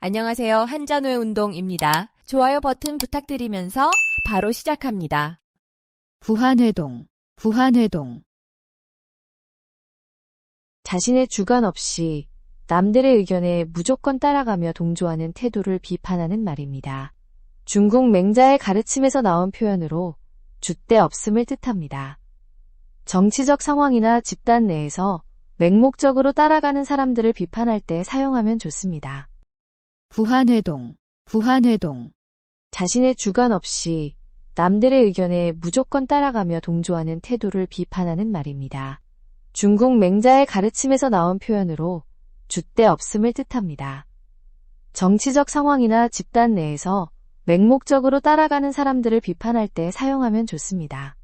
안녕하세요. 한잔후의 운동입니다. 좋아요 버튼 부탁드리면서 바로 시작합니다. 부한회동, 부한회동. 자신의 주관 없이 남들의 의견에 무조건 따라가며 동조하는 태도를 비판하는 말입니다. 중국 맹자의 가르침에서 나온 표현으로 줏대 없음을 뜻합니다. 정치적 상황이나 집단 내에서 맹목적으로 따라가는 사람들을 비판할 때 사용하면 좋습니다. 부한회동, 부한회동. 자신의 주관 없이 남들의 의견에 무조건 따라가며 동조하는 태도를 비판하는 말입니다. 중국 맹자의 가르침에서 나온 표현으로 줏대 없음을 뜻합니다. 정치적 상황이나 집단 내에서 맹목적으로 따라가는 사람들을 비판할 때 사용하면 좋습니다.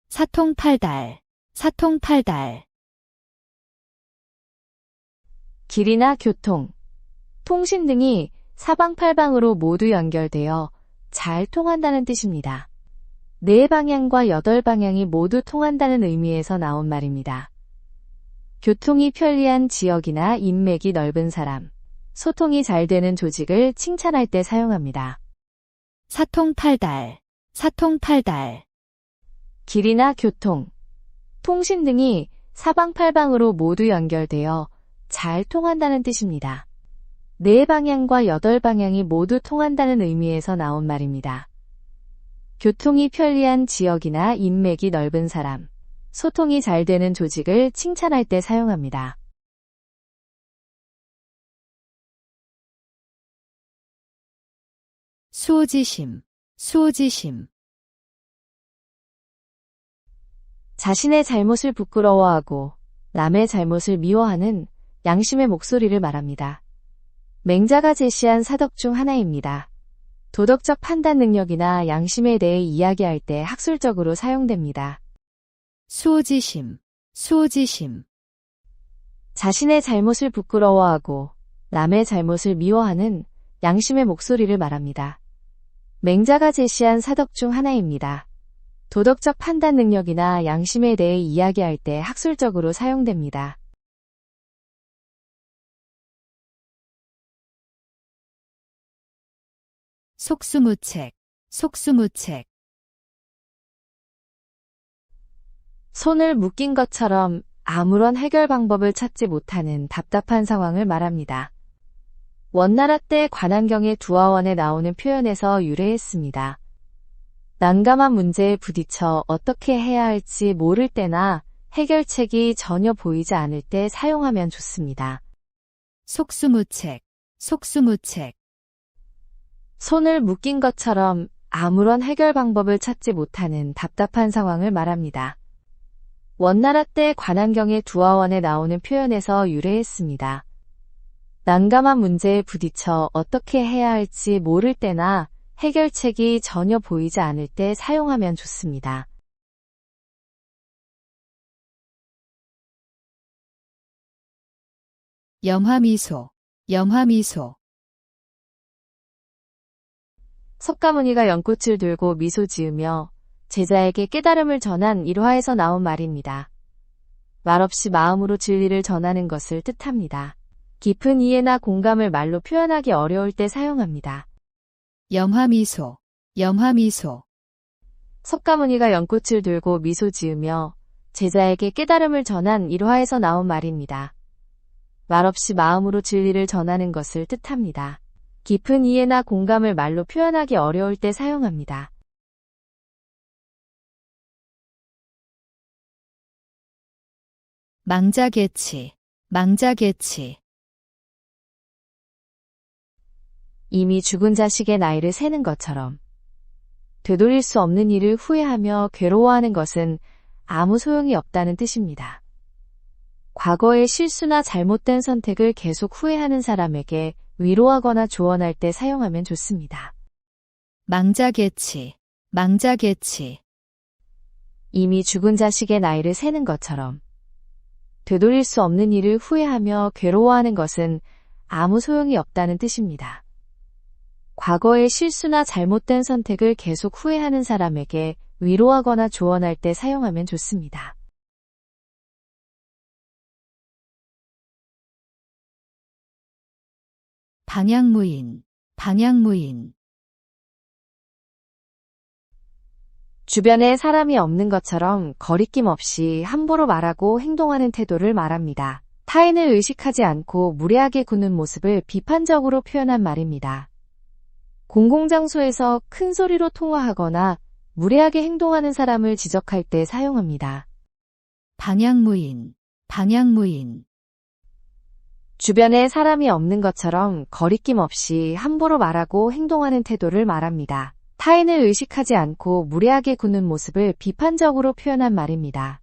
사통팔달, 사통팔달. 길이나 교통, 통신 등이 사방팔방으로 모두 연결되어 잘 통한다는 뜻입니다. 4방향과 8방향이 모두 통한다는 의미에서 나온 말입니다. 교통이 편리한 지역이나 인맥이 넓은 사람, 소통이 잘 되는 조직을 칭찬할 때 사용합니다. 사통팔달, 사통팔달. 길이나 교통, 통신 등이 사방팔방으로 모두 연결되어 잘 통한다는 뜻입니다. 4방향과 8방향이 모두 통한다는 의미에서 나온 말입니다. 교통이 편리한 지역이나 인맥이 넓은 사람, 소통이 잘 되는 조직을 칭찬할 때 사용합니다. 수호지심, 수호지심. 자신의 잘못을 부끄러워하고 남의 잘못을 미워하는 양심의 목소리를 말합니다. 맹자가 제시한 사덕 중 하나입니다. 도덕적 판단 능력이나 양심에 대해 이야기할 때 학술적으로 사용됩니다. 수호지심, 수호지심. 자신의 잘못을 부끄러워하고 남의 잘못을 미워하는 양심의 목소리를 말합니다. 맹자가 제시한 사덕 중 하나입니다. 도덕적 판단 능력이나 양심에 대해 이야기할 때 학술적으로 사용됩니다. 속수무책, 속수무책. 손을 묶인 것처럼 아무런 해결 방법을 찾지 못하는 답답한 상황을 말합니다. 원나라 때 관안경의 두화원에 나오는 표현에서 유래했습니다. 난감한 문제에 부딪혀 어떻게 해야 할지 모를 때나 해결책이 전혀 보이지 않을 때 사용하면 좋습니다. 속수무책, 속수무책. 손을 묶인 것처럼 아무런 해결 방법을 찾지 못하는 답답한 상황을 말합니다. 원나라 때 관안경의 두화원에 나오는 표현에서 유래했습니다. 난감한 문제에 부딪혀 어떻게 해야 할지 모를 때나 해결책이 전혀 보이지 않을 때 사용하면 좋습니다. 염화미소, 염화미소. 석가모니가 연꽃을 들고 미소 지으며 제자에게 깨달음을 전한 일화에서 나온 말입니다. 말없이 마음으로 진리를 전하는 것을 뜻합니다. 깊은 이해나 공감을 말로 표현하기 어려울 때 사용합니다. 염화미소, 염화미소. 석가모니가 연꽃을 들고 미소 지으며 제자에게 깨달음을 전한 일화에서 나온 말입니다. 말없이 마음으로 진리를 전하는 것을 뜻합니다. 깊은 이해나 공감을 말로 표현하기 어려울 때 사용합니다. 망자개치, 망자개치. 이미 죽은 자식의 나이를 세는 것처럼 되돌릴 수 없는 일을 후회하며 괴로워하는 것은 아무 소용이 없다는 뜻입니다. 과거의 실수나 잘못된 선택을 계속 후회하는 사람에게 위로하거나 조언할 때 사용하면 좋습니다. 망자개치, 망자개치. 이미 죽은 자식의 나이를 세는 것처럼 되돌릴 수 없는 일을 후회하며 괴로워하는 것은 아무 소용이 없다는 뜻입니다. 과거의 실수나 잘못된 선택을 계속 후회하는 사람에게 위로하거나 조언할 때 사용하면 좋습니다. 방향무인, 방향무인. 주변에 사람이 없는 것처럼 거리낌 없이 함부로 말하고 행동하는 태도를 말합니다. 타인을 의식하지 않고 무례하게 구는 모습을 비판적으로 표현한 말입니다. 공공장소에서 큰 소리로 통화하거나 무례하게 행동하는 사람을 지적할 때 사용합니다. 방향무인, 방향무인. 주변에 사람이 없는 것처럼 거리낌 없이 함부로 말하고 행동하는 태도를 말합니다. 타인을 의식하지 않고 무례하게 구는 모습을 비판적으로 표현한 말입니다.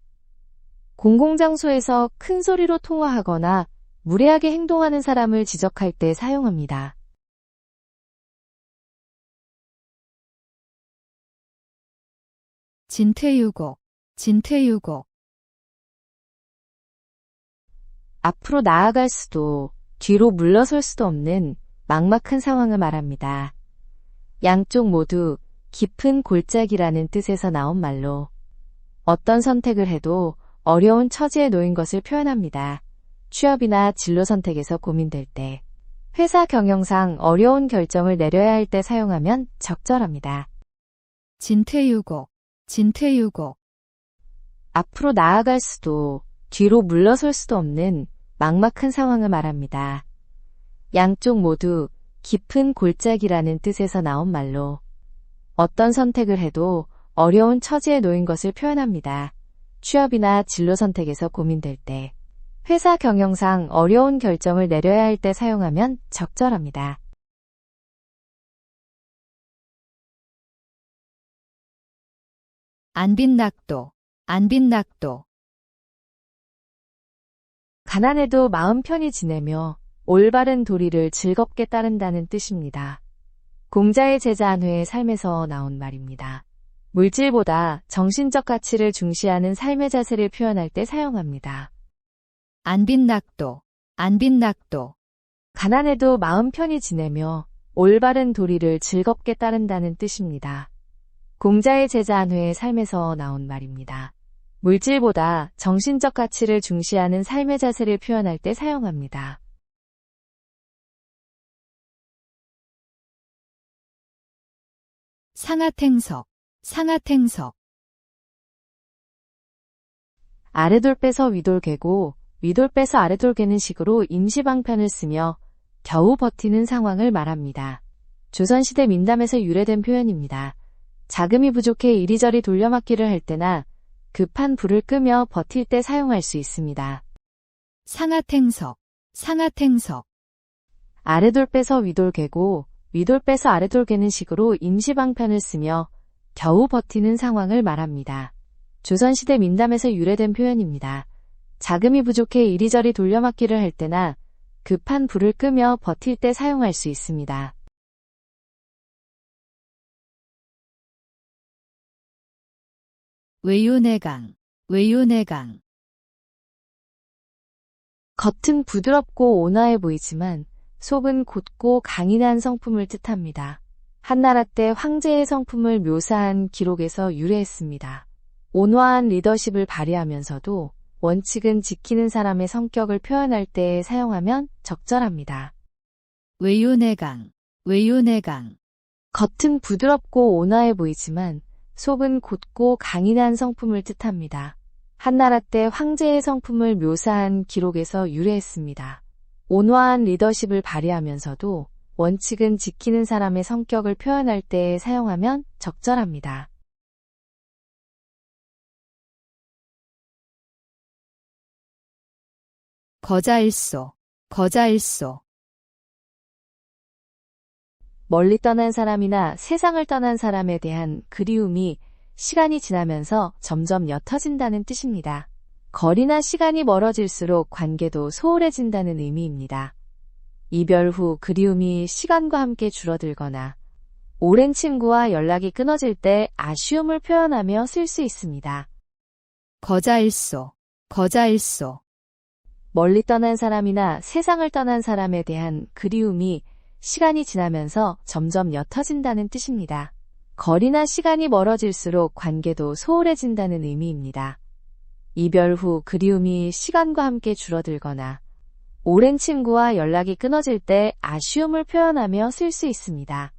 공공장소에서 큰 소리로 통화하거나 무례하게 행동하는 사람을 지적할 때 사용합니다. 진퇴유곡, 진퇴유곡. 앞으로 나아갈 수도 뒤로 물러설 수도 없는 막막한 상황을 말합니다. 양쪽 모두 깊은 골짜기라는 뜻에서 나온 말로 어떤 선택을 해도 어려운 처지에 놓인 것을 표현합니다. 취업이나 진로 선택에서 고민될 때, 회사 경영상 어려운 결정을 내려야 할 때 사용하면 적절합니다. 진퇴유곡, 진퇴유곡. 앞으로 나아갈 수도 뒤로 물러설 수도 없는 막막한 상황을 말합니다. 양쪽 모두 깊은 골짜기라는 뜻에서 나온 말로 어떤 선택을 해도 어려운 처지에 놓인 것을 표현합니다. 취업이나 진로 선택에서 고민될 때, 회사 경영상 어려운 결정을 내려야 할 때 사용하면 적절합니다. 안빈낙도, 안빈낙도. 가난해도 마음 편히 지내며 올바른 도리를 즐겁게 따른다는 뜻입니다. 공자의 제자 안회의 삶에서 나온 말입니다. 물질보다 정신적 가치를 중시하는 삶의 자세를 표현할 때 사용합니다. 안빈낙도, 안빈낙도. 가난해도 마음 편히 지내며 올바른 도리를 즐겁게 따른다는 뜻입니다. 공자의 제자 안회의 삶에서 나온 말입니다. 물질보다 정신적 가치를 중시하는 삶의 자세를 표현할 때 사용합니다. 상하탱석, 상하탱석. 아래돌 빼서 위돌 개고 위돌 빼서 아래돌 개는 식으로 임시방편을 쓰며 겨우 버티는 상황을 말합니다. 조선시대 민담에서 유래된 표현입니다. 자금이 부족해 이리저리 돌려막기를 할 때나 급한 불을 끄며 버틸 때 사용할 수 있습니다. 상하탱석, 상하탱석. 아래돌 빼서 위돌 개고 위돌 빼서 아래돌 개는 식으로 임시방편을 쓰며 겨우 버티는 상황을 말합니다. 조선시대 민담에서 유래된 표현입니다. 자금이 부족해 이리저리 돌려막기를 할 때나 급한 불을 끄며 버틸 때 사용할 수 있습니다. 외유내강, 외유내강. 겉은 부드럽고 온화해 보이지만 속은 곧고 강인한 성품을 뜻합니다. 한나라 때 황제의 성품을 묘사한 기록에서 유래했습니다. 온화한 리더십을 발휘하면서도 원칙은 지키는 사람의 성격을 표현할 때 사용하면 적절합니다. 외유내강, 외유내강. 겉은 부드럽고 온화해 보이지만 속은 곧고 강인한 성품을 뜻합니다. 한나라 때 황제의 성품을 묘사한 기록에서 유래했습니다. 온화한 리더십을 발휘하면서도 원칙은 지키는 사람의 성격을 표현할 때 사용하면 적절합니다. 거자일소, 거자일소. 멀리 떠난 사람이나 세상을 떠난 사람에 대한 그리움이 시간이 지나면서 점점 옅어진다는 뜻입니다. 거리나 시간이 멀어질수록 관계도 소홀해진다는 의미입니다. 이별 후 그리움이 시간과 함께 줄어들거나 오랜 친구와 연락이 끊어질 때 아쉬움을 표현하며 쓸 수 있습니다. 거자일소, 거자일소. 멀리 떠난 사람이나 세상을 떠난 사람에 대한 그리움이 시간이 지나면서 점점 옅어진다는 뜻입니다. 거리나 시간이 멀어질수록 관계도 소홀해진다는 의미입니다. 이별 후 그리움이 시간과 함께 줄어들거나 오랜 친구와 연락이 끊어질 때 아쉬움을 표현하며 쓸 수 있습니다.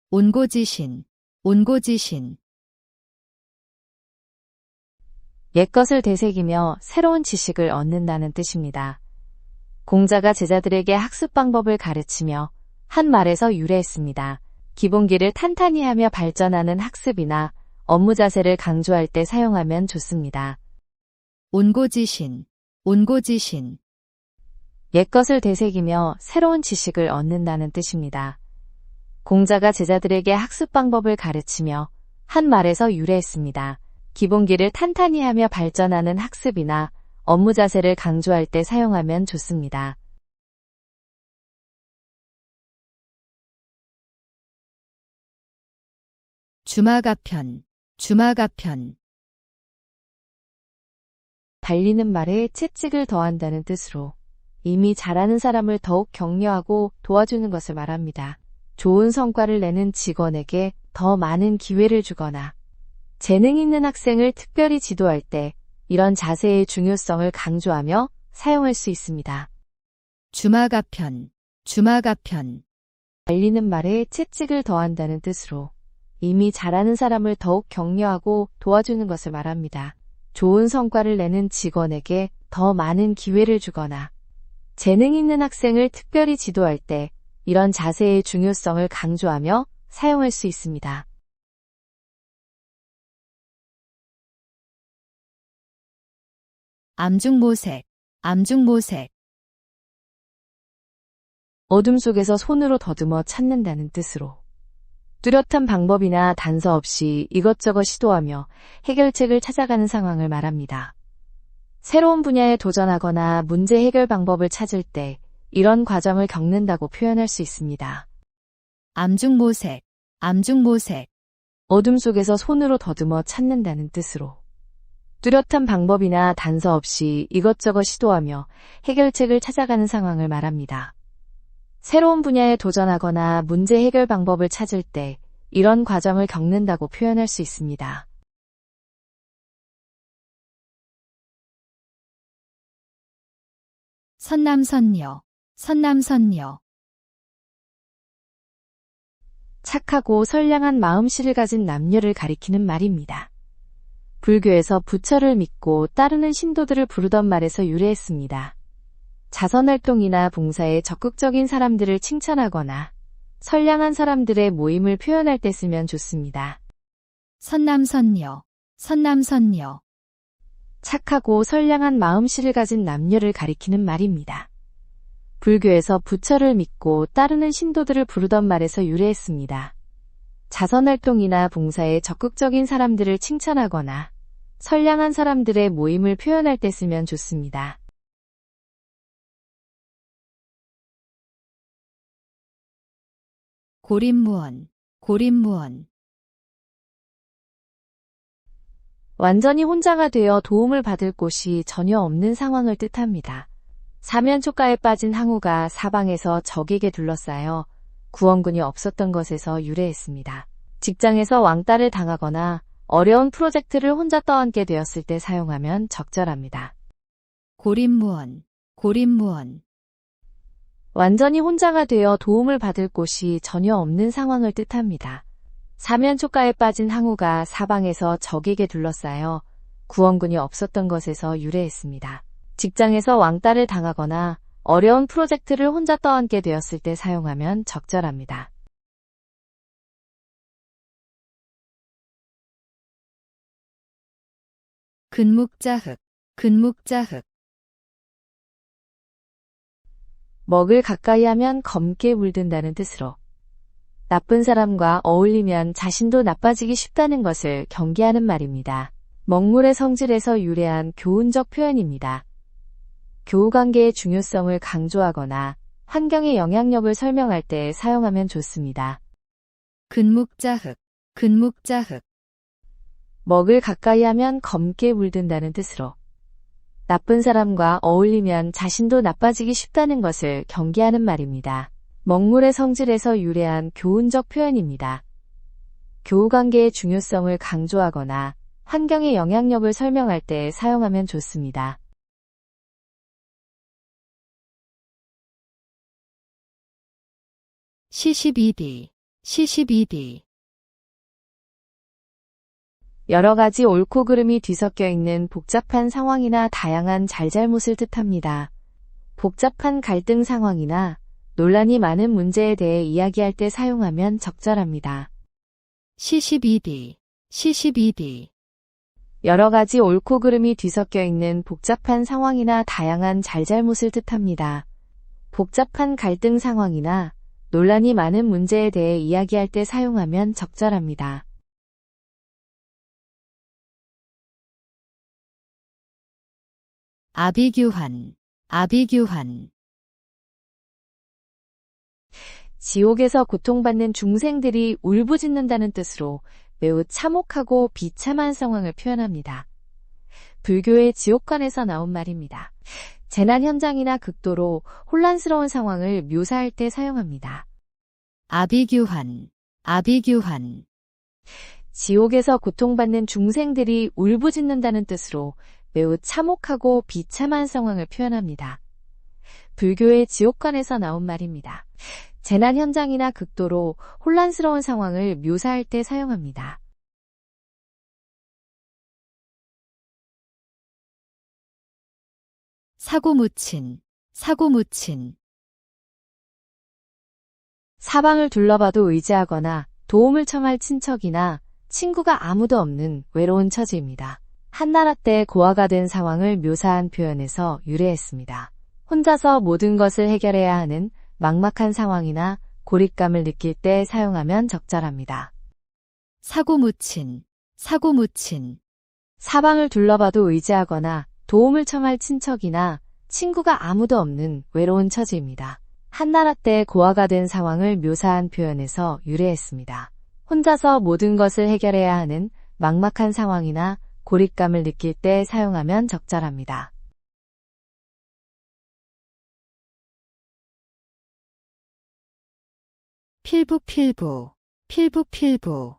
온고지신, 온고지신. 옛것을 되새기며 새로운 지식을 얻는다는 뜻입니다. 공자가 제자들에게 학습 방법을 가르치며 한 말에서 유래했습니다. 기본기를 탄탄히 하며 발전하는 학습이나 업무 자세를 강조할 때 사용하면 좋습니다. 온고지신, 온고지신. 옛것을 되새기며 새로운 지식을 얻는다는 뜻입니다. 공자가 제자들에게 학습 방법을 가르치며 한 말에서 유래했습니다. 기본기를 탄탄히 하며 발전하는 학습이나 업무 자세를 강조할 때 사용하면 좋습니다. 주마가편, 주마가편. 달리는 말에 채찍을 더한다는 뜻으로 이미 잘하는 사람을 더욱 격려하고 도와주는 것을 말합니다. 좋은 성과를 내는 직원에게 더 많은 기회를 주거나 재능 있는 학생을 특별히 지도할 때 이런 자세의 중요성을 강조하며 사용할 수 있습니다. 주마가편, 주마가편. 달리는 말에 채찍을 더한다는 뜻으로 이미 잘하는 사람을 더욱 격려하고 도와주는 것을 말합니다. 좋은 성과를 내는 직원에게 더 많은 기회를 주거나 재능 있는 학생을 특별히 지도할 때 이런 자세의 중요성을 강조하며 사용할 수 있습니다. 암중모색, 암중모색. 어둠 속에서 손으로 더듬어 찾는다는 뜻으로 뚜렷한 방법이나 단서 없이 이것저것 시도하며 해결책을 찾아가는 상황을 말합니다. 새로운 분야에 도전하거나 문제 해결 방법을 찾을 때 이런 과정을 겪는다고 표현할 수 있습니다. 암중모색, 암중모색. 어둠 속에서 손으로 더듬어 찾는다는 뜻으로 뚜렷한 방법이나 단서 없이 이것저것 시도하며 해결책을 찾아가는 상황을 말합니다. 새로운 분야에 도전하거나 문제 해결 방법을 찾을 때 이런 과정을 겪는다고 표현할 수 있습니다. 선남선녀, 선남선녀. 착하고 선량한 마음씨를 가진 남녀를 가리키는 말입니다. 불교에서 부처를 믿고 따르는 신도들을 부르던 말에서 유래했습니다. 자선활동이나 봉사에 적극적인 사람들을 칭찬하거나 선량한 사람들의 모임을 표현할 때 쓰면 좋습니다. 선남선녀, 선남선녀. 착하고 선량한 마음씨를 가진 남녀를 가리키는 말입니다. 불교에서 부처를 믿고 따르는 신도들을 부르던 말에서 유래했습니다. 자선활동이나 봉사에 적극적인 사람들을 칭찬하거나 선량한 사람들의 모임을 표현할 때 쓰면 좋습니다. 고립무원, 고립무원. 완전히 혼자가 되어 도움을 받을 곳이 전혀 없는 상황을 뜻합니다. 사면초가에 빠진 항우가 사방에서 적에게 둘러싸여 구원군이 없었던 것에서 유래했습니다. 직장에서 왕따를 당하거나 어려운 프로젝트를 혼자 떠안게 되었을 때 사용하면 적절합니다. 고립무원, 고립무원. 완전히 혼자가 되어 도움을 받을 곳이 전혀 없는 상황을 뜻합니다. 사면초가에 빠진 항우가 사방에서 적에게 둘러싸여 구원군이 없었던 것에서 유래했습니다. 직장에서 왕따를 당하거나 어려운 프로젝트를 혼자 떠안게 되었을 때 사용하면 적절합니다. 근묵자흑, 근묵자흑. 먹을 가까이 하면 검게 물든다는 뜻으로 나쁜 사람과 어울리면 자신도 나빠지기 쉽다는 것을 경계하는 말입니다. 먹물의 성질에서 유래한 교훈적 표현입니다. 교우관계의 중요성을 강조하거나 환경의 영향력을 설명할 때 사용하면 좋습니다. 근묵자흑, 근묵자흑. 먹을 가까이 하면 검게 물든다는 뜻으로 나쁜 사람과 어울리면 자신도 나빠지기 쉽다는 것을 경계하는 말입니다. 먹물의 성질에서 유래한 교훈적 표현입니다. 교우관계의 중요성을 강조하거나 환경의 영향력을 설명할 때 사용하면 좋습니다. 시시비비, 시시비비. 여러 가지 옳고 그름이 뒤섞여 있는 복잡한 상황이나 다양한 잘잘못을 뜻합니다. 복잡한 갈등 상황이나 논란이 많은 문제에 대해 이야기할 때 사용하면 적절합니다. 시시비비, 시시비비. 여러 가지 옳고 그름이 뒤섞여 있는 복잡한 상황이나 다양한 잘잘못을 뜻합니다. 복잡한 갈등 상황이나 논란이 많은 문제에 대해 이야기할 때 사용하면 적절합니다. 아비규환, 아비규환. 지옥에서 고통받는 중생들이 울부짖는다는 뜻으로 매우 참혹하고 비참한 상황을 표현합니다. 불교의 지옥관에서 나온 말입니다. 재난 현장이나 극도로 혼란스러운 상황을 묘사할 때 사용합니다. 아비규환, 아비규환. 지옥에서 고통받는 중생들이 울부짖는다는 뜻으로 매우 참혹하고 비참한 상황을 표현합니다. 불교의 지옥관에서 나온 말입니다. 재난 현장이나 극도로 혼란스러운 상황을 묘사할 때 사용합니다. 사고무친, 사고무친. 사방을 둘러봐도 의지하거나 도움을 청할 친척이나 친구가 아무도 없는 외로운 처지입니다. 한나라 때 고아가 된 상황을 묘사한 표현에서 유래했습니다. 혼자서 모든 것을 해결해야 하는 막막한 상황이나 고립감을 느낄 때 사용하면 적절합니다. 사고무친, 사고무친. 사방을 둘러봐도 의지하거나 도움을 청할 친척이나 친구가 아무도 없는 외로운 처지입니다. 한나라 때 고아가 된 상황을 묘사한 표현에서 유래했습니다. 혼자서 모든 것을 해결해야 하는 막막한 상황이나 고립감을 느낄 때 사용하면 적절합니다. 필부필부, 필부필부.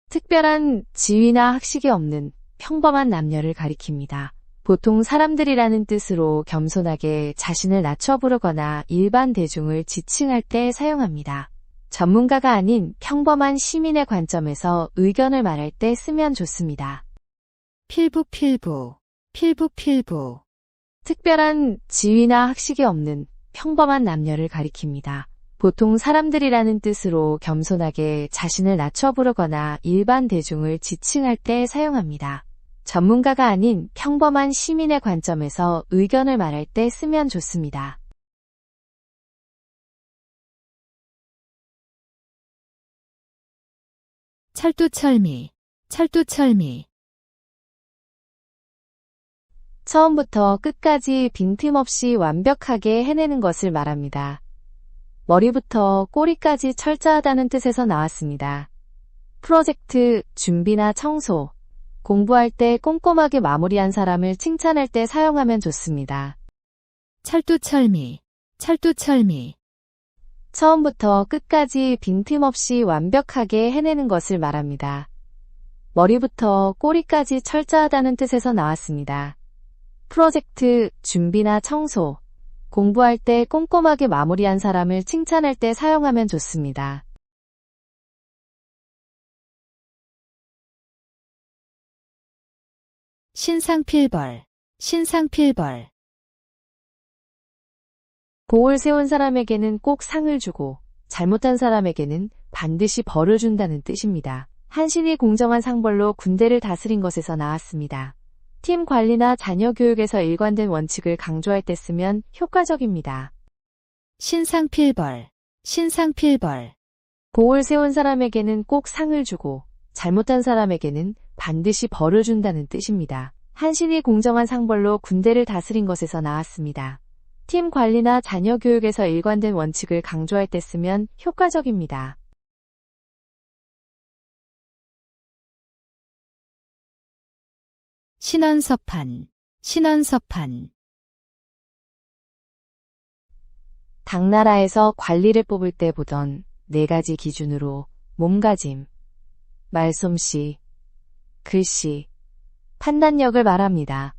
특별한 지위나 학식이 없는 평범한 남녀를 가리킵니다. 보통 사람들이라는 뜻으로 겸손하게 자신을 낮춰 부르거나 일반 대중을 지칭할 때 사용합니다. 전문가가 아닌 평범한 시민의 관점에서 의견을 말할 때 쓰면 좋습니다. 필부필부, 필부필부. 특별한 지위나 학식이 없는 평범한 남녀를 가리킵니다. 보통 사람들이라는 뜻으로 겸손하게 자신을 낮춰 부르거나 일반 대중을 지칭할 때 사용합니다. 전문가가 아닌 평범한 시민의 관점에서 의견을 말할 때 쓰면 좋습니다. 찰뚜철미, 찰뚜철미. 처음부터 끝까지 빈틈없이 완벽하게 해내는 것을 말합니다. 머리부터 꼬리까지 철저하다는 뜻에서 나왔습니다. 프로젝트, 준비나 청소, 공부할 때 꼼꼼하게 마무리한 사람을 칭찬할 때 사용하면 좋습니다. 찰뚜철미, 찰뚜철미. 처음부터 끝까지 빈틈없이 완벽하게 해내는 것을 말합니다. 머리부터 꼬리까지 철저하다는 뜻에서 나왔습니다. 프로젝트, 준비나 청소, 공부할 때 꼼꼼하게 마무리한 사람을 칭찬할 때 사용하면 좋습니다. 신상필벌, 신상필벌. 공을 세운 사람에게는 꼭 상을 주고 잘못한 사람에게는 반드시 벌을 준다는 뜻입니다. 한신이 공정한 상벌로 군대를 다스린 것에서 나왔습니다. 팀 관리나 자녀 교육에서 일관된 원칙을 강조할 때 쓰면 효과적입니다. 신상필벌, 신상필벌. 공을 세운 사람에게는 꼭 상을 주고 잘못한 사람에게는 반드시 벌을 준다는 뜻입니다. 한신이 공정한 상벌로 군대를 다스린 것에서 나왔습니다. 팀 관리나 자녀 교육에서 일관된 원칙을 강조할 때 쓰면 효과적입니다. 신원서판, 신원서판. 당나라에서 관리를 뽑을 때 보던 4가지 기준으로 몸가짐, 말솜씨, 글씨, 판단력을 말합니다.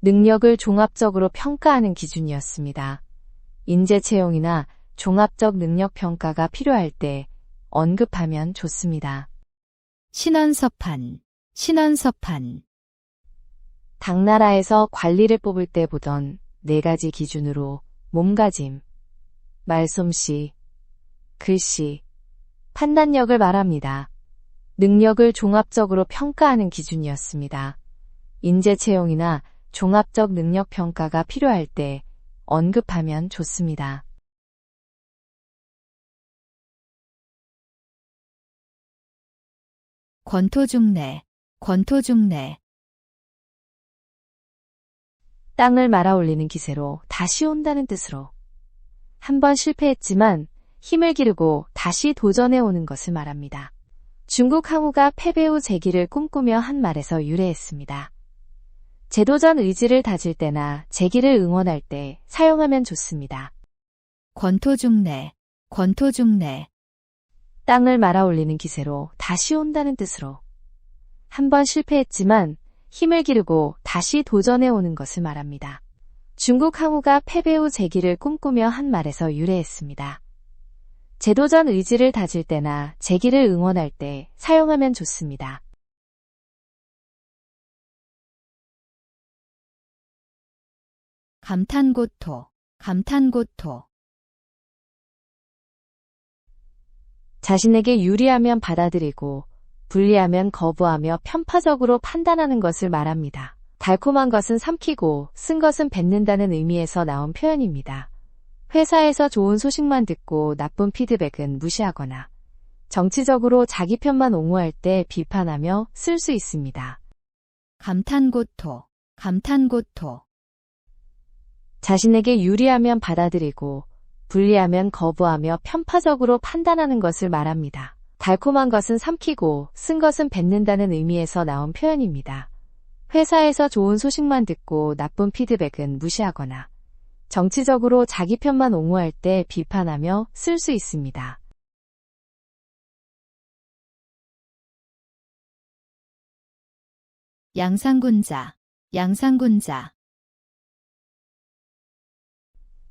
능력을 종합적으로 평가하는 기준이었습니다. 인재 채용이나 종합적 능력 평가가 필요할 때 언급하면 좋습니다. 신원서판, 신원서판, 당나라에서 관리를 뽑을 때 보던 4가지 기준으로 몸가짐, 말솜씨, 글씨, 판단력을 말합니다. 능력을 종합적으로 평가하는 기준이었습니다. 인재 채용이나 종합적 능력 평가가 필요할 때 언급하면 좋습니다. 권토중래, 권토중래, 땅을 말아 올리는 기세로 다시 온다는 뜻으로 한 번 실패했지만 힘을 기르고 다시 도전해 오는 것을 말합니다. 중국 항우가 패배 후 재기를 꿈꾸며 한 말에서 유래했습니다. 재도전 의지를 다질 때나 재기를 응원할 때 사용하면 좋습니다. 권토중래, 권토중래, 땅을 말아 올리는 기세로 다시 온다는 뜻으로 한 번 실패했지만 힘을 기르고 다시 도전해 오는 것을 말합니다. 중국 항우가 패배 후 재기를 꿈꾸며 한 말에서 유래했습니다. 재도전 의지를 다질 때나 재기를 응원할 때 사용하면 좋습니다. 감탄고토, 감탄고토, 자신에게 유리하면 받아들이고 불리하면 거부하며 편파적으로 판단하는 것을 말합니다. 달콤한 것은 삼키고 쓴 것은 뱉는다는 의미에서 나온 표현입니다. 회사에서 좋은 소식만 듣고 나쁜 피드백은 무시하거나 정치적으로 자기 편만 옹호할 때 비판하며 쓸 수 있습니다. 감탄고토, 감탄고토, 자신에게 유리하면 받아들이고 불리하면 거부하며 편파적으로 판단하는 것을 말합니다. 달콤한 것은 삼키고 쓴 것은 뱉는다는 의미에서 나온 표현입니다. 회사에서 좋은 소식만 듣고 나쁜 피드백은 무시하거나 정치적으로 자기 편만 옹호할 때 비판하며 쓸 수 있습니다. 양상군자, 양상군자,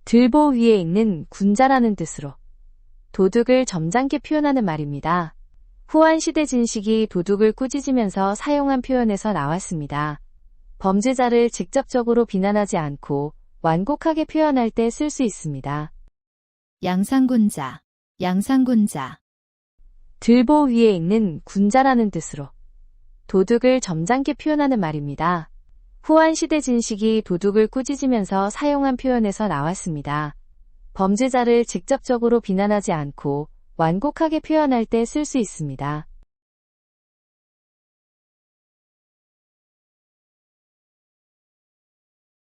들보 위에 있는 군자라는 뜻으로 도둑을 점잖게 표현하는 말입니다. 후한시대 진식이 도둑을 꾸짖으면서 사용한 표현에서 나왔습니다. 범죄자를 직접적으로 비난하지 않고 완곡하게 표현할 때 쓸 수 있습니다. 양상군자, 양상군자, 들보 위에 있는 군자라는 뜻으로 도둑을 점잖게 표현하는 말입니다. 후한시대 진식이 도둑을 꾸짖으면서 사용한 표현에서 나왔습니다. 범죄자를 직접적으로 비난하지 않고 완곡하게 표현할 때 쓸 수 있습니다.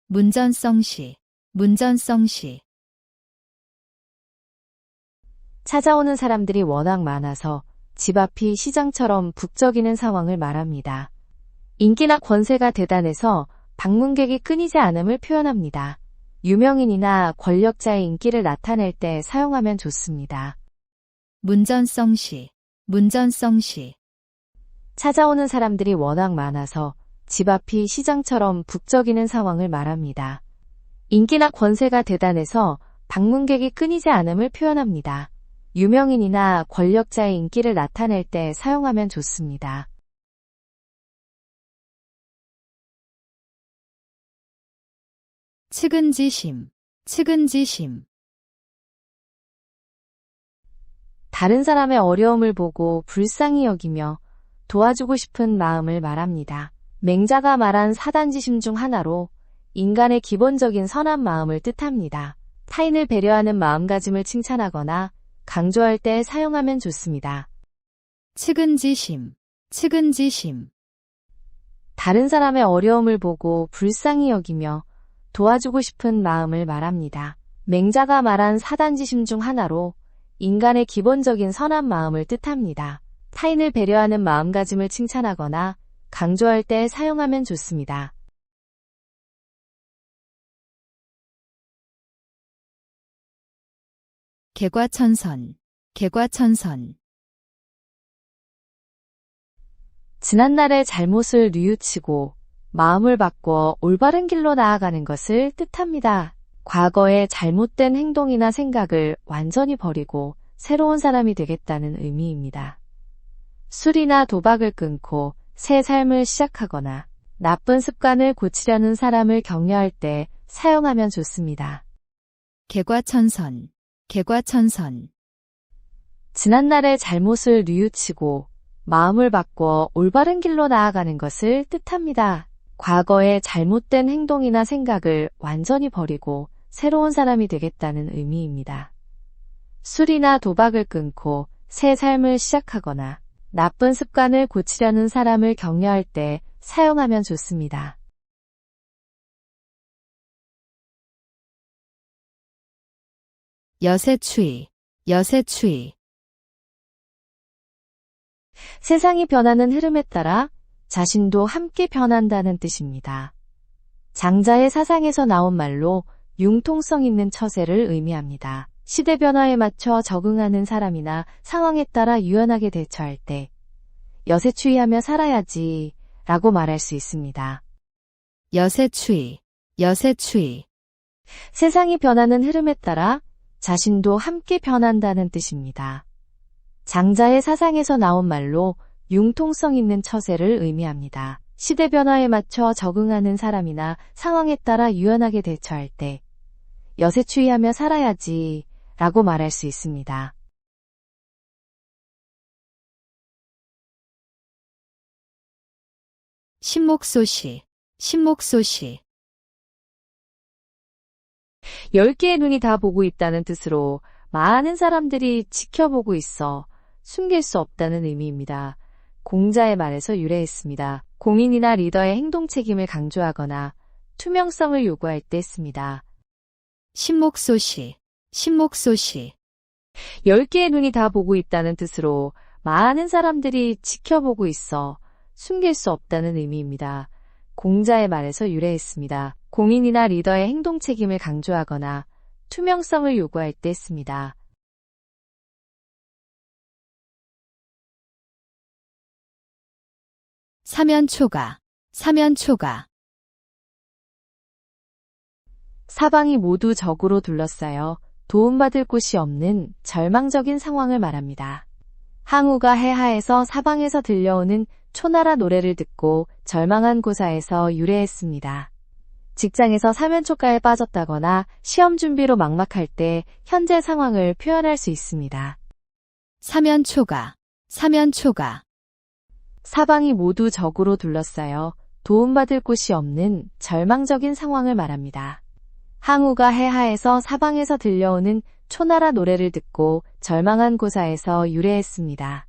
문전성시, 문전성시, 찾아오는 사람들이 워낙 많아서 집 앞이 시장처럼 북적이는 상황을 말합니다. 인기나 권세가 대단해서 방문객이 끊이지 않음을 표현합니다. 유명인이나 권력자의 인기를 나타낼 때 사용하면 좋습니다. 문전성시, 문전성시, 찾아오는 사람들이 워낙 많아서 집 앞이 시장처럼 북적이는 상황을 말합니다. 인기나 권세가 대단해서 방문객이 끊이지 않음을 표현합니다. 유명인이나 권력자의 인기를 나타낼 때 사용하면 좋습니다. 측은지심, 측은지심, 다른 사람의 어려움을 보고 불쌍히 여기며 도와주고 싶은 마음을 말합니다. 맹자가 말한 사단지심 중 하나로 인간의 기본적인 선한 마음을 뜻합니다. 타인을 배려하는 마음가짐을 칭찬하거나 강조할 때 사용하면 좋습니다. 측은지심, 측은지심, 다른 사람의 어려움을 보고 불쌍히 여기며 도와주고 싶은 마음을 말합니다. 맹자가 말한 사단지심 중 하나로 인간의 기본적인 선한 마음을 뜻합니다. 타인을 배려하는 마음가짐을 칭찬하거나 강조할 때 사용하면 좋습니다. 개과천선, 개과천선, 지난날의 잘못을 뉘우치고 마음을 바꿔 올바른 길로 나아가는 것을 뜻합니다. 과거의 잘못된 행동이나 생각을 완전히 버리고 새로운 사람이 되겠다는 의미입니다. 술이나 도박을 끊고 새 삶을 시작하거나 나쁜 습관을 고치려는 사람을 격려할 때 사용하면 좋습니다. 개과천선, 개과천선. 지난날의 잘못을 뉘우치고 마음을 바꿔 올바른 길로 나아가는 것을 뜻합니다. 과거의 잘못된 행동이나 생각을 완전히 버리고 새로운 사람이 되겠다는 의미입니다. 술이나 도박을 끊고 새 삶을 시작하거나 나쁜 습관을 고치려는 사람을 격려할 때 사용하면 좋습니다. 여세추이, 여세추이. 세상이 변하는 흐름에 따라 자신도 함께 변한다는 뜻입니다. 장자의 사상에서 나온 말로 융통성 있는 처세를 의미합니다. 시대 변화에 맞춰 적응하는 사람이나 상황에 따라 유연하게 대처할 때 여세추이하며 살아야지 라고 말할 수 있습니다. 여세추이, 여세추이. 세상이 변하는 흐름에 따라 자신도 함께 변한다는 뜻입니다. 장자의 사상에서 나온 말로 융통성 있는 처세를 의미합니다. 시대 변화에 맞춰 적응하는 사람이나 상황에 따라 유연하게 대처할 때 여세추이하며 살아야지 라고 말할 수 있습니다. 신목소시, 신목소시. 10개의 눈이 다 보고 있다는 뜻으로 많은 사람들이 지켜보고 있어 숨길 수 없다는 의미입니다. 공자의 말에서 유래했습니다. 공인이나 리더의 행동 책임을 강조하거나 투명성을 요구할 때 씁니다. 신목소시, 신목소시. 10개의 눈이 다 보고 있다는 뜻으로 많은 사람들이 지켜보고 있어 숨길 수 없다는 의미입니다. 공자의 말에서 유래했습니다. 공인이나 리더의 행동 책임을 강조하거나 투명성을 요구할 때 씁니다. 사면초가, 사면초가. 사방이 모두 적으로 둘러싸여 도움받을 곳이 없는 절망적인 상황을 말합니다. 항우가 해하에서 사방에서 들려오는 초나라 노래를 듣고 절망한 고사에서 유래했습니다. 직장에서 사면초가에 빠졌다거나 시험 준비로 막막할 때 현재 상황을 표현할 수 있습니다. 사면초가, 사면초가. 사방이 모두 적으로 둘러싸여 도움받을 곳이 없는 절망적인 상황을 말합니다. 항우가 해하에서 사방에서 들려오는 초나라 노래를 듣고 절망한 고사에서 유래했습니다.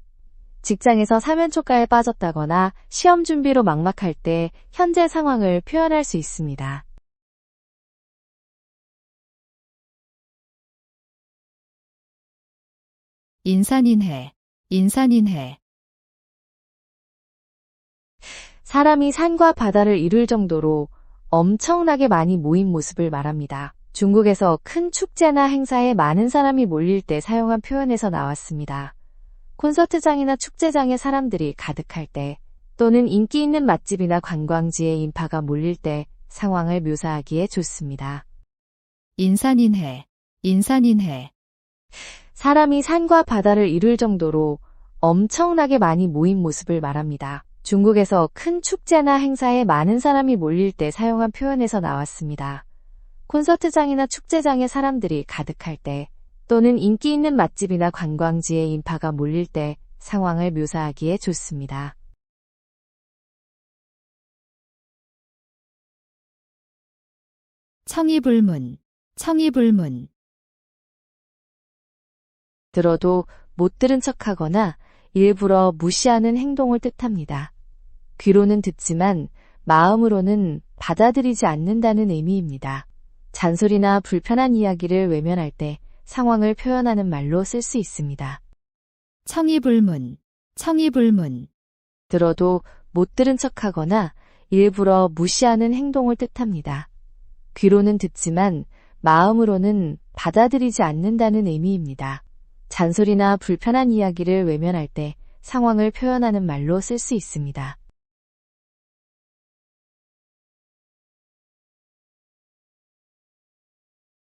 직장에서 사면초가에 빠졌다거나 시험 준비로 막막할 때 현재 상황을 표현할 수 있습니다. 인산인해, 인산인해. 사람이 산과 바다를 이룰 정도로 엄청나게 많이 모인 모습을 말합니다. 중국에서 큰 축제나 행사에 많은 사람이 몰릴 때 사용한 표현에서 나왔습니다. 콘서트장이나 축제장에 사람들이 가득할 때 또는 인기 있는 맛집이나 관광지에 인파가 몰릴 때 상황을 묘사하기에 좋습니다. 인산인해, 인산인해. 사람이 산과 바다를 이룰 정도로 엄청나게 많이 모인 모습을 말합니다. 중국에서 큰 축제나 행사에 많은 사람이 몰릴 때 사용한 표현에서 나왔습니다. 콘서트장이나 축제장에 사람들이 가득할 때 또는 인기 있는 맛집이나 관광지에 인파가 몰릴 때 상황을 묘사하기에 좋습니다. 청이불문, 청이불문. 들어도 못 들은 척하거나 일부러 무시하는 행동을 뜻합니다. 귀로는 듣지만 마음으로는 받아들이지 않는다는 의미입니다. 잔소리나 불편한 이야기를 외면할 때 상황을 표현하는 말로 쓸 수 있습니다. 청이불문, 청이불문. 들어도 못 들은 척하거나 일부러 무시하는 행동을 뜻합니다. 귀로는 듣지만 마음으로는 받아들이지 않는다는 의미입니다. 잔소리나 불편한 이야기를 외면할 때 상황을 표현하는 말로 쓸 수 있습니다.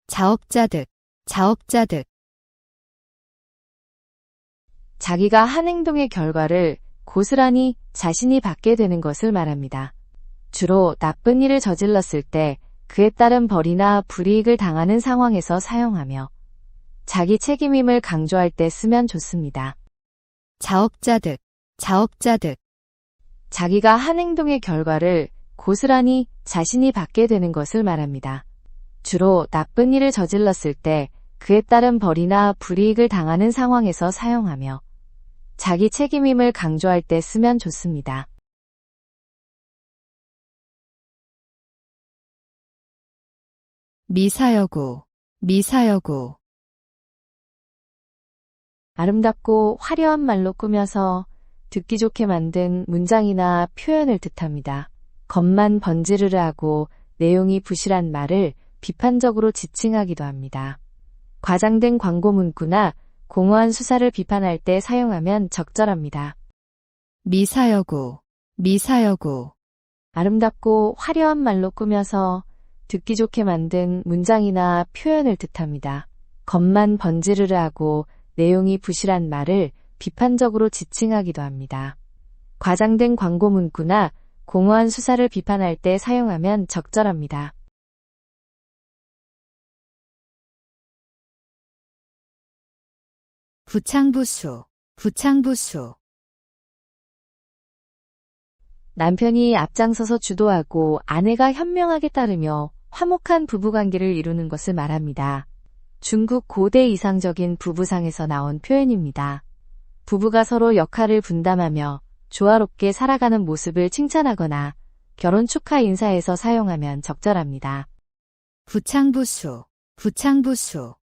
자업자득, 자업자득. 자기가 한 행동의 결과를 고스란히 자신이 받게 되는 것을 말합니다. 주로 나쁜 일을 저질렀을 때 그에 따른 벌이나 불이익을 당하는 상황에서 사용하며 자기 책임임을 강조할 때 쓰면 좋습니다. 자업자득, 자업자득. 자기가 한 행동의 결과를 고스란히 자신이 받게 되는 것을 말합니다. 주로 나쁜 일을 저질렀을 때 그에 따른 벌이나 불이익을 당하는 상황에서 사용하며 자기 책임임을 강조할 때 쓰면 좋습니다. 미사여구, 미사여구. 아름답고 화려한 말로 꾸며서 듣기 좋게 만든 문장이나 표현을 뜻합니다. 겉만 번지르르 하고 내용이 부실한 말을 비판적으로 지칭하기도 합니다. 과장된 광고 문구나 공허한 수사를 비판할 때 사용하면 적절합니다. 미사여구, 미사여구. 아름답고 화려한 말로 꾸며서 듣기 좋게 만든 문장이나 표현을 뜻합니다. 겉만 번지르르 하고 내용이 부실한 말을 비판적으로 지칭하기도 합니다. 과장된 광고 문구나 공허한 수사를 비판할 때 사용하면 적절합니다. 부창부수, 부창부수. 남편이 앞장서서 주도하고 아내가 현명하게 따르며 화목한 부부관계를 이루는 것을 말합니다. 중국 고대 이상적인 부부상에서 나온 표현입니다. 부부가 서로 역할을 분담하며 조화롭게 살아가는 모습을 칭찬하거나 결혼 축하 인사에서 사용하면 적절합니다. 부창부수, 부창부수.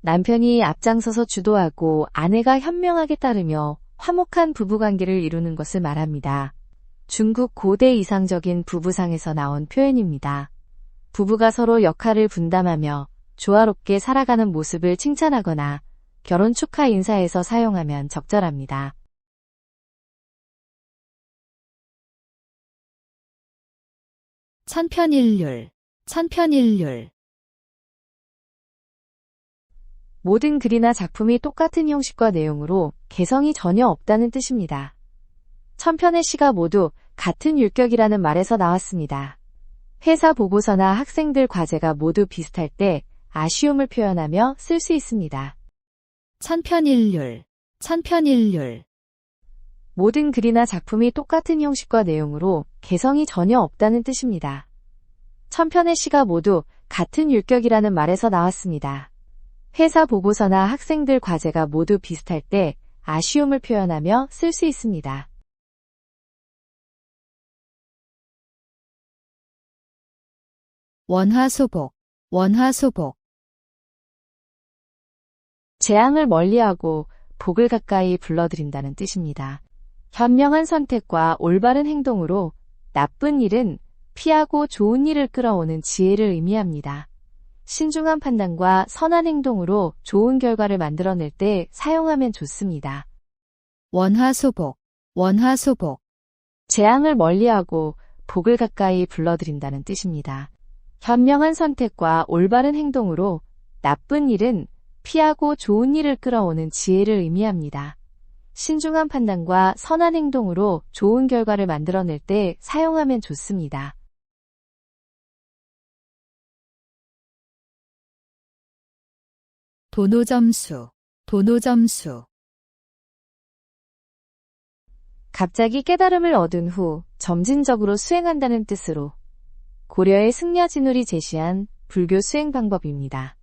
남편이 앞장서서 주도하고 아내가 현명하게 따르며 화목한 부부관계를 이루는 것을 말합니다. 중국 고대 이상적인 부부상에서 나온 표현입니다. 부부가 서로 역할을 분담하며 조화롭게 살아가는 모습을 칭찬하거나 결혼 축하 인사에서 사용하면 적절합니다. 천편일률, 천편일률. 모든 글이나 작품이 똑같은 형식과 내용으로 개성이 전혀 없다는 뜻입니다. 천편의 시가 모두 같은 율격이라는 말에서 나왔습니다. 회사 보고서나 학생들 과제가 모두 비슷할 때 아쉬움을 표현하며 쓸 수 있습니다. 천편일률, 천편일률. 모든 글이나 작품이 똑같은 형식과 내용으로 개성이 전혀 없다는 뜻입니다. 천편의 시가 모두 같은 율격이라는 말에서 나왔습니다. 회사 보고서나 학생들 과제가 모두 비슷할 때 아쉬움을 표현하며 쓸 수 있습니다. 원화소복, 원화소복. 재앙을 멀리하고 복을 가까이 불러들인다는 뜻입니다. 현명한 선택과 올바른 행동으로 나쁜 일은 피하고 좋은 일을 끌어오는 지혜를 의미합니다. 신중한 판단과 선한 행동으로 좋은 결과를 만들어낼 때 사용하면 좋습니다. 원화소복, 원화소복. 재앙을 멀리하고 복을 가까이 불러들인다는 뜻입니다. 현명한 선택과 올바른 행동으로 나쁜 일은 피하고 좋은 일을 끌어오는 지혜를 의미합니다. 신중한 판단과 선한 행동으로 좋은 결과를 만들어낼 때 사용하면 좋습니다. 도노점수, 도노점수. 갑자기 깨달음을 얻은 후 점진적으로 수행한다는 뜻으로 고려의 승려진울이 제시한 불교 수행 방법입니다.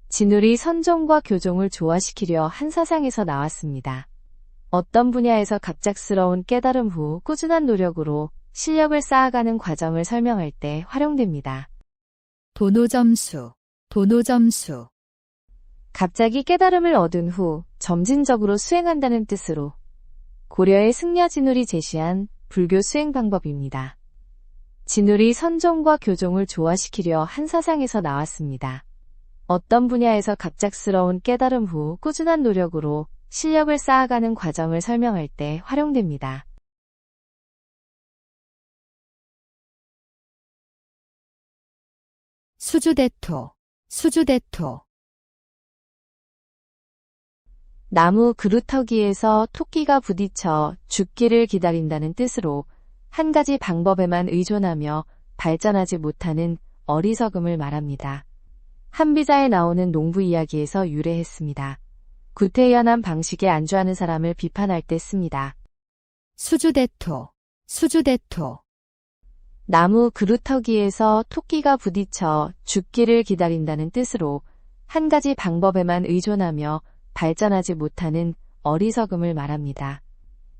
진울이 선종과 교종을 조화시키려 한 사상에서 나왔습니다. 어떤 분야에서 갑작스러운 깨달음 후 꾸준한 노력으로 실력을 쌓아가는 과정을 설명할 때 활용됩니다. 도노점수, 도노점수. 갑자기 깨달음을 얻은 후 점진적으로 수행한다는 뜻으로 고려의 승려진울이 제시한 불교 수행 방법입니다. 진울이 선종과 교종을 조화시키려 한 사상에서 나왔습니다. 어떤 분야에서 갑작스러운 깨달음 후 꾸준한 노력으로 실력을 쌓아가는 과정을 설명할 때 활용됩니다. 수주대토, 수주대토. 나무 그루터기에서 토끼가 부딪혀 죽기를 기다린다는 뜻으로 한 가지 방법에만 의존하며 발전하지 못하는 어리석음을 말합니다. 한비자에 나오는 농부 이야기에서 유래했습니다. 구태연한 방식에 안주하는 사람을 비판할 때 씁니다. 수주대토, 수주대토. 나무 그루터기에서 토끼가 부딪혀 죽기를 기다린다는 뜻으로 한 가지 방법에만 의존하며 발전하지 못하는 어리석음을 말합니다.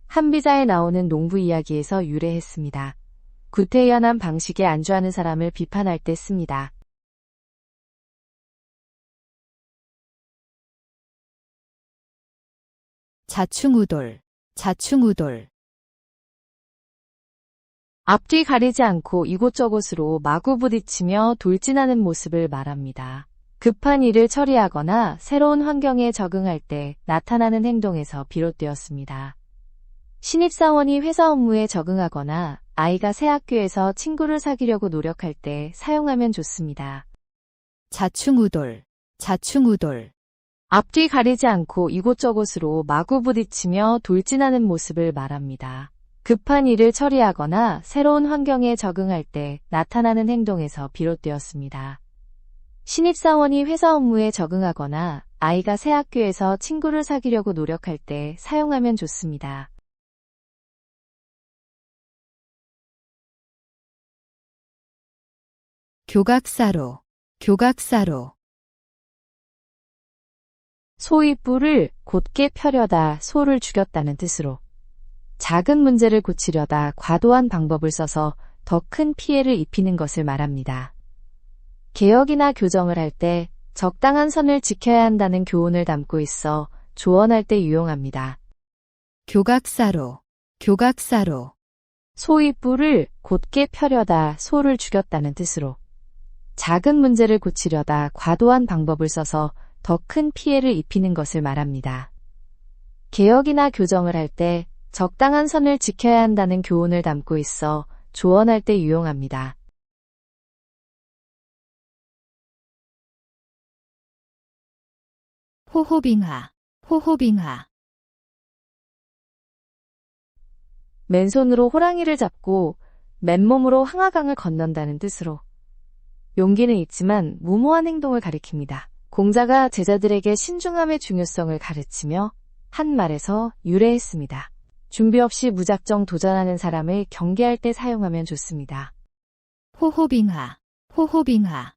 한비자에 나오는 농부 이야기에서 유래했습니다. 구태연한 방식에 안주하는 사람을 비판할 때 씁니다. 자충우돌, 자충우돌. 앞뒤 가리지 않고 이곳저곳으로 마구 부딪히며 돌진하는 모습을 말합니다. 급한 일을 처리하거나 새로운 환경에 적응할 때 나타나는 행동에서 비롯되었습니다. 신입사원이 회사 업무에 적응하거나 아이가 새 학교에서 친구를 사귀려고 노력할 때 사용하면 좋습니다. 자충우돌, 자충우돌. 앞뒤 가리지 않고 이곳저곳으로 마구 부딪히며 돌진하는 모습을 말합니다. 급한 일을 처리하거나 새로운 환경에 적응할 때 나타나는 행동에서 비롯되었습니다. 신입사원이 회사 업무에 적응하거나 아이가 새 학교에서 친구를 사귀려고 노력할 때 사용하면 좋습니다. 교각사로, 교각사로. 소의 뿔을 곧게 펴려다 소를 죽였다는 뜻으로 작은 문제를 고치려다 과도한 방법을 써서 더 큰 피해를 입히는 것을 말합니다. 개혁이나 교정을 할 때 적당한 선을 지켜야 한다는 교훈을 담고 있어 조언할 때 유용합니다. 교각사로, 교각사로. 소의 뿔을 곧게 펴려다 소를 죽였다는 뜻으로 작은 문제를 고치려다 과도한 방법을 써서 더 큰 피해를 입히는 것을 말합니다. 개혁이나 교정을 할 때 적당한 선을 지켜야 한다는 교훈을 담고 있어 조언할 때 유용합니다. 호호빙하, 호호빙하. 맨손으로 호랑이를 잡고 맨몸으로 항아강을 건넌다는 뜻으로 용기는 있지만 무모한 행동을 가리킵니다. 공자가 제자들에게 신중함의 중요성을 가르치며 한 말에서 유래했습니다. 준비 없이 무작정 도전하는 사람을 경계할 때 사용하면 좋습니다. 호호빙하, 호호빙하.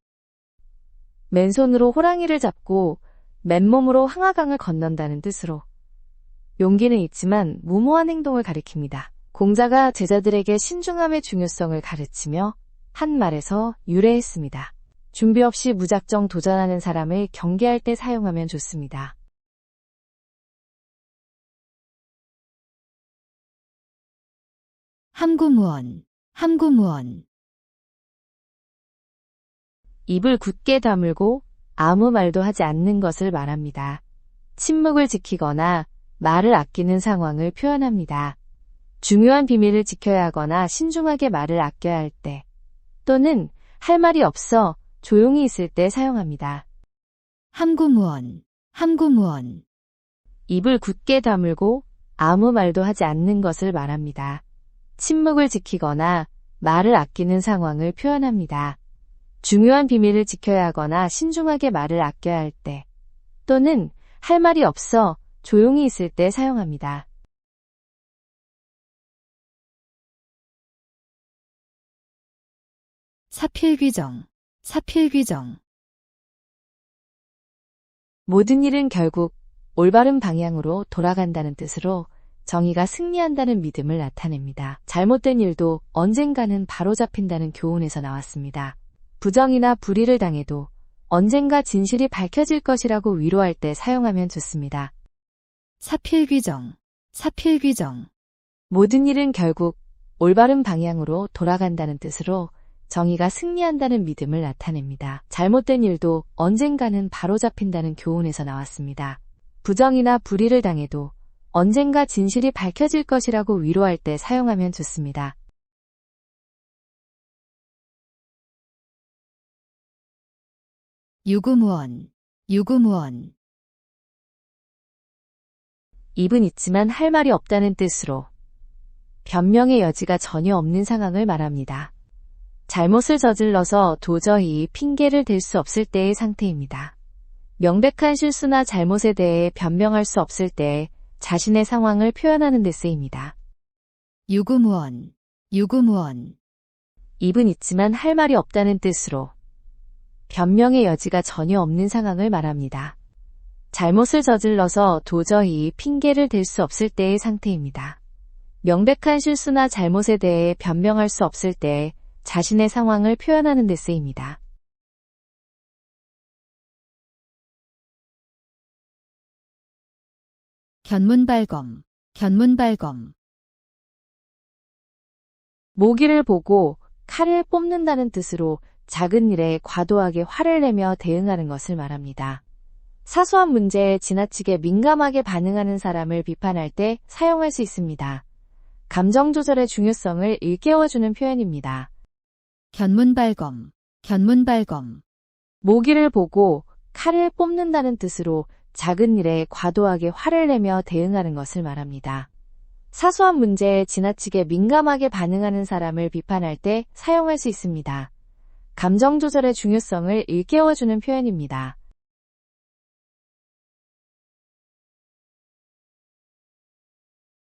맨손으로 호랑이를 잡고 맨몸으로 항아강을 건넌다는 뜻으로 용기는 있지만 무모한 행동을 가리킵니다. 공자가 제자들에게 신중함의 중요성을 가르치며 한 말에서 유래했습니다. 준비 없이 무작정 도전하는 사람을 경계할 때 사용하면 좋습니다. 함구무언, 함구무언. 입을 굳게 다물고 아무 말도 하지 않는 것을 말합니다. 침묵을 지키거나 말을 아끼는 상황을 표현합니다. 중요한 비밀을 지켜야 하거나 신중하게 말을 아껴야 할 때 또는 할 말이 없어 조용히 있을 때 사용합니다. 함구무언, 함구무언. 입을 굳게 다물고 아무 말도 하지 않는 것을 말합니다. 침묵을 지키거나 말을 아끼는 상황을 표현합니다. 중요한 비밀을 지켜야 하거나 신중하게 말을 아껴야 할 때 또는 할 말이 없어 조용히 있을 때 사용합니다. 사필귀정, 사필귀정. 모든 일은 결국 올바른 방향으로 돌아간다는 뜻으로 정의가 승리한다는 믿음을 나타냅니다. 잘못된 일도 언젠가는 바로잡힌다는 교훈에서 나왔습니다. 부정이나 불의를 당해도 언젠가 진실이 밝혀질 것이라고 위로할 때 사용하면 좋습니다. 사필귀정, 사필귀정. 모든 일은 결국 올바른 방향으로 돌아간다는 뜻으로 정의가 승리한다는 믿음을 나타냅니다. 잘못된 일도 언젠가는 바로잡힌다는 교훈에서 나왔습니다. 부정이나 불의를 당해도 언젠가 진실이 밝혀질 것이라고 위로할 때 사용하면 좋습니다. 유구무원, 유구무원. 입은 있지만 할 말이 없다는 뜻으로 변명의 여지가 전혀 없는 상황을 말합니다. 잘못을 저질러서 도저히 핑계를 댈 수 없을 때의 상태입니다. 명백한 실수나 잘못에 대해 변명할 수 없을 때 자신의 상황을 표현하는 데 쓰입니다. 유구무원, 유구무원. 입은 있지만 할 말이 없다는 뜻으로 변명의 여지가 전혀 없는 상황을 말합니다. 잘못을 저질러서 도저히 핑계를 댈 수 없을 때의 상태입니다. 명백한 실수나 잘못에 대해 변명할 수 없을 때 자신의 상황을 표현하는 데 쓰입니다. 견문발검, 견문발검. 모기를 보고 칼을 뽑는다는 뜻으로 작은 일에 과도하게 화를 내며 대응하는 것을 말합니다. 사소한 문제에 지나치게 민감하게 반응하는 사람을 비판할 때 사용할 수 있습니다. 감정 조절의 중요성을 일깨워주는 표현입니다. 견문발검, 견문발검. 모기를 보고 칼을 뽑는다는 뜻으로 작은 일에 과도하게 화를 내며 대응하는 것을 말합니다. 사소한 문제에 지나치게 민감하게 반응하는 사람을 비판할 때 사용할 수 있습니다. 감정 조절의 중요성을 일깨워주는 표현입니다.